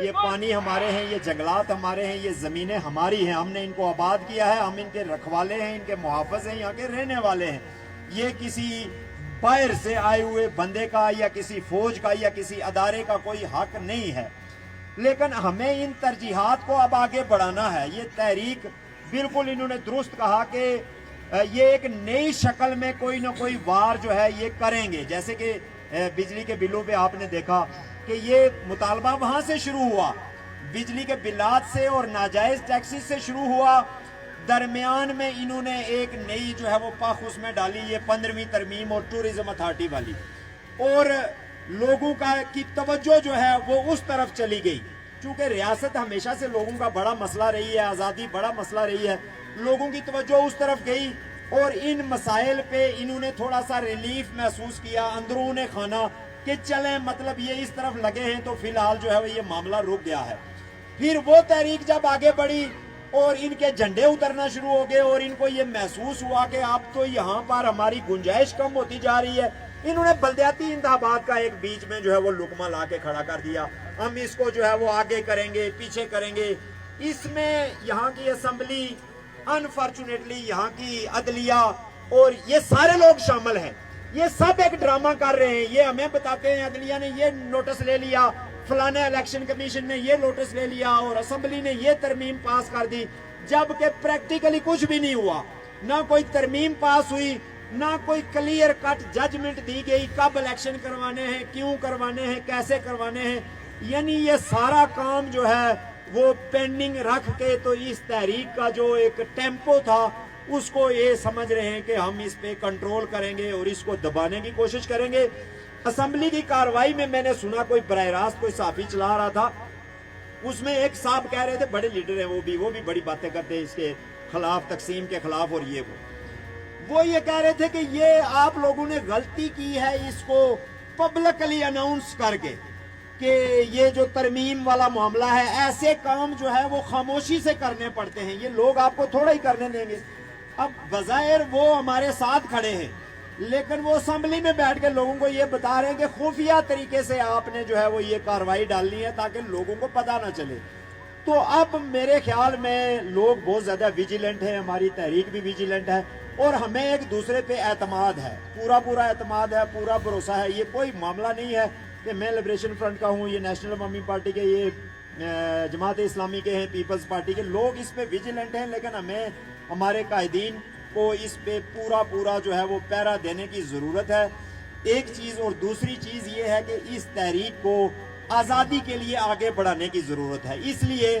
یہ پانی ہمارے ہیں، یہ جنگلات ہمارے ہیں، یہ زمینیں ہماری ہیں، ہم نے ان کو آباد کیا ہے، ہم ان کے رکھوالے ہیں، ان کے محافظ ہیں، یہاں کے رہنے والے ہیں۔ یہ کسی باہر سے آئے ہوئے بندے کا یا کسی فوج کا یا کسی ادارے کا کوئی حق نہیں ہے، لیکن ہمیں ان ترجیحات کو اب آگے بڑھانا ہے۔ یہ تحریک بالکل انہوں نے درست کہا کہ یہ ایک نئی شکل میں کوئی نہ کوئی وار جو ہے یہ کریں گے، جیسے کہ بجلی کے بلوں پہ آپ نے دیکھا کہ یہ مطالبہ وہاں سے شروع ہوا، بجلی کے بلات سے اور ناجائز ٹیکسز سے شروع ہوا، درمیان میں انہوں نے ایک نئی جو ہے وہ پاخ اس میں ڈالی، یہ 15ویں ترمیم اور ٹورزم اتھارٹی والی، اور لوگوں کی توجہ جو ہے وہ اس طرف چلی گئی۔ چونکہ ریاست ہمیشہ سے لوگوں کا بڑا مسئلہ رہی ہے، آزادی بڑا مسئلہ رہی ہے، لوگوں کی توجہ اس طرف گئی اور ان مسائل پہ انہوں نے تھوڑا سا ریلیف محسوس کیا اندرون خانہ کہ چلیں مطلب یہ اس طرف لگے ہیں تو فی الحال جو ہے یہ معاملہ رک گیا ہے۔ پھر وہ تحریک جب آگے بڑھی اور ان کے جھنڈے اترنا شروع ہو گئے اور ان کو یہ محسوس ہوا کہ اب تو یہاں پر ہماری گنجائش کم ہوتی جا رہی ہے، انہوں نے بلدیاتی انتخابات کا ایک بیچ میں جو ہے وہ لقمہ لا کے کھڑا کر دیا، ہم اس کو جو ہے وہ آگے کریں گے پیچھے کریں گے۔ اس میں یہاں کی اسمبلی، انفارچونیٹلی یہاں کی عدلیہ اور یہ سارے لوگ شامل ہیں، یہ سب ایک ڈرامہ کر رہے ہیں۔ یہ ہمیں بتاتے ہیں عدلیہ نے یہ نوٹس لے لیا، فلانا الیکشن کمیشن نے یہ نوٹس لے لیا اور اسمبلی نے یہ ترمیم پاس کر دی، جبکہ پریکٹیکلی کچھ بھی نہیں ہوا، نہ کوئی ترمیم پاس ہوئی، نہ کوئی کلیئر کٹ ججمنٹ دی گئی کب الیکشن کروانے ہیں، کیوں کروانے ہیں، کیسے کروانے ہیں۔ یعنی یہ سارا کام جو ہے وہ پینڈنگ رکھ کے تو اس تحریک کا جو ایک ٹیمپو تھا اس کو یہ سمجھ رہے ہیں کہ ہم اس پہ کنٹرول کریں گے اور اس کو دبانے کی کوشش کریں گے۔ اسمبلی کی کاروائی میں نے سنا کوئی براہ راست کوئی صحافی چلا رہا تھا، اس میں ایک صاحب کہہ رہے تھے، بڑے لیڈر ہیں وہ بھی بڑی باتیں کرتے ہیں اس کے خلاف، تقسیم کے خلاف، اور وہ یہ کہہ رہے تھے کہ یہ آپ لوگوں نے غلطی کی ہے اس کو پبلکلی اناؤنس کر کے کہ یہ جو ترمیم والا معاملہ ہے، ایسے کام جو ہے وہ خاموشی سے کرنے پڑتے ہیں، یہ لوگ آپ کو تھوڑا ہی کرنے دیں گے۔ اب بظاہر وہ ہمارے ساتھ کھڑے ہیں، لیکن وہ اسمبلی میں بیٹھ کے لوگوں کو یہ بتا رہے ہیں کہ خفیہ طریقے سے آپ نے جو ہے وہ یہ کاروائی ڈالنی ہے تاکہ لوگوں کو پتہ نہ چلے۔ تو اب میرے خیال میں لوگ بہت زیادہ ویجیلنٹ ہیں، ہماری تحریک بھی ویجیلنٹ ہے، اور ہمیں ایک دوسرے پہ اعتماد ہے، پورا اعتماد ہے، پورا بھروسہ ہے۔ یہ کوئی معاملہ نہیں ہے کہ میں لبریشن فرنٹ کا ہوں، یہ نیشنل عوامی پارٹی کے، یہ جماعت اسلامی کے ہیں، پیپلز پارٹی کے لوگ اس پہ ویجیلنٹ ہیں، لیکن ہمیں ہمارے قائدین کو اس پہ پورا جو ہے وہ پہرا دینے کی ضرورت ہے۔ ایک چیز، اور دوسری چیز یہ ہے کہ اس تحریک کو آزادی کے لیے آگے بڑھانے کی ضرورت ہے، اس لیے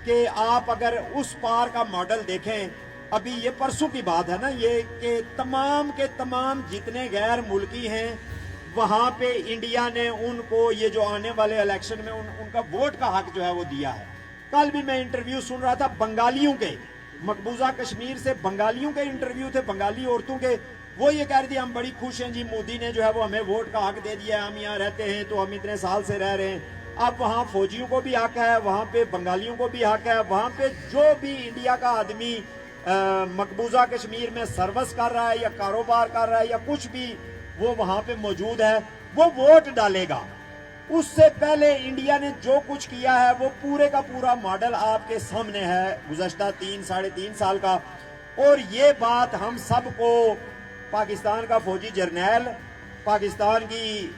کہ آپ اگر اس پار کا ماڈل دیکھیں، ابھی یہ پرسوں کی بات ہے نا، یہ کہ تمام کے تمام جتنے غیر ملکی ہیں وہاں پہ انڈیا نے ان کو یہ جو آنے والے الیکشن میں ان کا ووٹ کا حق جو ہے وہ دیا ہے۔ کل بھی میں انٹرویو سن رہا تھا بنگالیوں کے، مقبوضہ کشمیر سے بنگالیوں کے انٹرویو تھے، بنگالی عورتوں کے، وہ یہ کہہ رہی تھی ہم بڑی خوش ہیں جی، مودی نے جو ہے وہ ہمیں ووٹ کا حق دے دیا ہے، ہم یہاں رہتے ہیں تو ہم اتنے سال سے رہ رہے ہیں، اب وہاں فوجیوں کو بھی حق ہے، وہاں پہ بنگالیوں کو بھی حق ہے، وہاں پہ جو بھی انڈیا کا آدمی مقبوضہ کشمیر میں سروس کر رہا ہے یا کاروبار کر رہا ہے یا کچھ بھی، وہ وہاں پہ موجود ہے، وہ ووٹ ڈالے گا۔ اس سے پہلے انڈیا نے جو کچھ کیا ہے وہ پورے کا پورا ماڈل آپ کے سامنے ہے گزشتہ 3-3.5 سال کا، اور یہ بات ہم سب کو، پاکستان کا فوجی جرنیل، پاکستان کی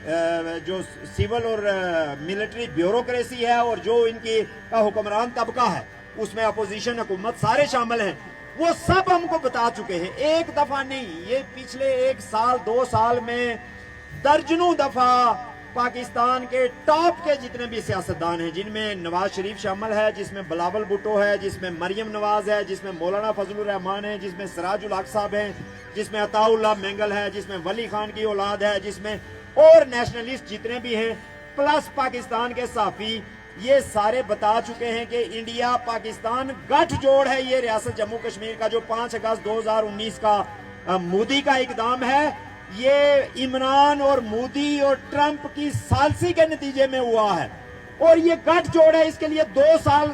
جو سول اور ملٹری بیوروکریسی ہے اور جو ان کی کا حکمران طبقہ ہے، اس میں اپوزیشن حکومت سارے شامل ہیں، وہ سب ہم کو بتا چکے ہیں، ایک دفعہ نہیں، یہ پچھلے 1 سال 2 سال میں درجنوں دفعہ پاکستان کے ٹاپ کے جتنے بھی سیاستدان ہیں، جن میں نواز شریف شامل ہے، جس میں بلاول بھٹو ہے، جس میں مریم نواز ہے، جس میں مولانا فضل الرحمان ہے، جس میں سراج الحق صاحب ہیں، جس میں عطا اللہ مینگل ہے، جس میں ولی خان کی اولاد ہے، جس میں اور نیشنلسٹ جتنے بھی ہیں، پلس پاکستان کے صحافی، یہ سارے بتا چکے ہیں کہ انڈیا پاکستان گٹھ جوڑ ہے۔ یہ ریاست جموں کشمیر کا جو 5 اگست 2019 کا مودی کا اقدام ہے، یہ عمران اور مودی اور ٹرمپ کی ثالثی کے نتیجے میں ہوا ہے، اور یہ گٹھ جوڑ ہے۔ اس کے لیے 2 سال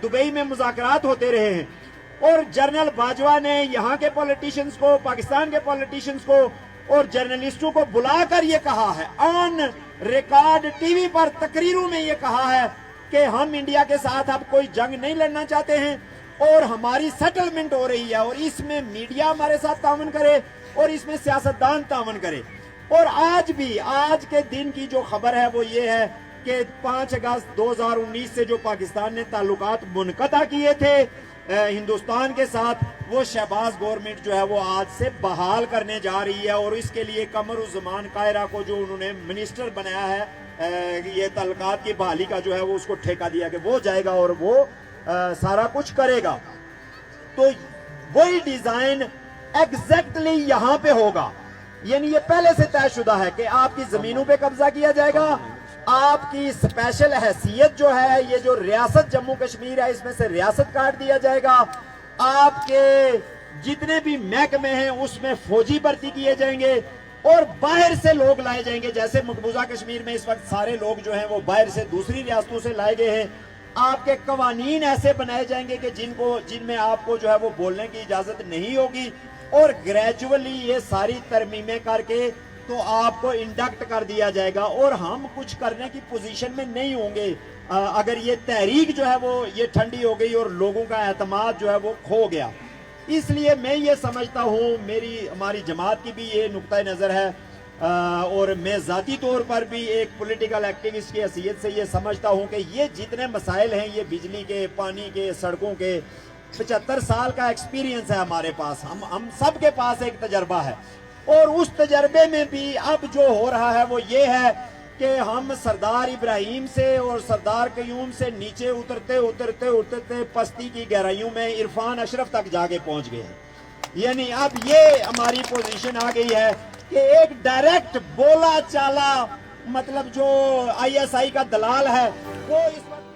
دبئی میں مذاکرات ہوتے رہے ہیں، اور جنرل باجوہ نے یہاں کے پولیٹیشنز کو، پاکستان کے پولیٹیشنز کو اور جرنلسٹوں کو بلا کر یہ کہا ہے، آن ریکارڈ ٹی وی پر تقریروں میں یہ کہا ہے کہ ہم انڈیا کے ساتھ اب کوئی جنگ نہیں لڑنا چاہتے ہیں، اور ہماری سیٹلمنٹ ہو رہی ہے، اور اس میں میڈیا ہمارے ساتھ تعاون کرے اور اس میں سیاستدان تعاون کرے۔ اور آج بھی، آج کے دن کی جو خبر ہے وہ یہ ہے کہ 5 اگست 2019 سے جو پاکستان نے تعلقات منقطع کیے تھے ہندوستان کے ساتھ، وہ شہباز گورنمنٹ جو ہے وہ آج سے بحال کرنے جا رہی ہے، اور اس کے لیے قمر الزمان قاہرہ کو جو انہوں نے منسٹر بنایا ہے یہ تعلقات کی بحالی کا جو ہے وہ اس کو ٹھیکہ دیا کہ وہ جائے گا اور وہ سارا کچھ کرے گا۔ تو وہی ڈیزائن ایگزیکٹلی یہاں پہ ہوگا، یعنی یہ پہلے سے طے شدہ ہے کہ آپ کی زمینوں پہ قبضہ کیا جائے گا، آپ کی اسپیشل حیثیت جو ہے، یہ جو ریاست جموں کشمیر ہے اس میں سے ریاست کاٹ دیا جائے گا، آپ کے جتنے بھی محکمے ہیں اس میں فوجی بھرتی کیے جائیں گے، اور باہر سے لوگ لائے جائیں گے۔ جیسے مقبوضہ کشمیر میں اس وقت سارے لوگ جو ہیں وہ باہر سے دوسری ریاستوں سے لائے گئے ہیں۔ آپ کے قوانین ایسے بنائے جائیں گے کہ جن میں آپ کو جو ہے وہ بولنے کی اجازت نہیں ہوگی، اور گریجولی یہ ساری ترمیمیں کر کے تو آپ کو انڈکٹ کر دیا جائے گا، اور ہم کچھ کرنے کی پوزیشن میں نہیں ہوں گے اگر یہ تحریک جو ہے وہ یہ ٹھنڈی ہو گئی اور لوگوں کا اعتماد جو ہے وہ کھو گیا۔ اس لیے میں یہ سمجھتا ہوں، ہماری جماعت کی بھی یہ نقطہ نظر ہے، اور میں ذاتی طور پر بھی ایک پولیٹیکل ایکٹیوسٹ کی حیثیت سے یہ سمجھتا ہوں کہ یہ جتنے مسائل ہیں، یہ بجلی کے، پانی کے، سڑکوں کے، 75 سال کا ایکسپیرینس ہے ہمارے پاس، ہم سب کے پاس ایک تجربہ ہے، اور اس تجربے میں بھی اب جو ہو رہا ہے وہ یہ ہے کہ ہم سردار ابراہیم سے اور سردار قیوم سے نیچے اترتے اترتے اترتے پستی کی گہرائیوں میں عرفان اشرف تک جا کے پہنچ گئے ہیں۔ یعنی اب یہ ہماری پوزیشن آ گئی ہے کہ ایک ڈائریکٹ بولا چالا، مطلب جو ISI کا دلال ہے وہ اس وقت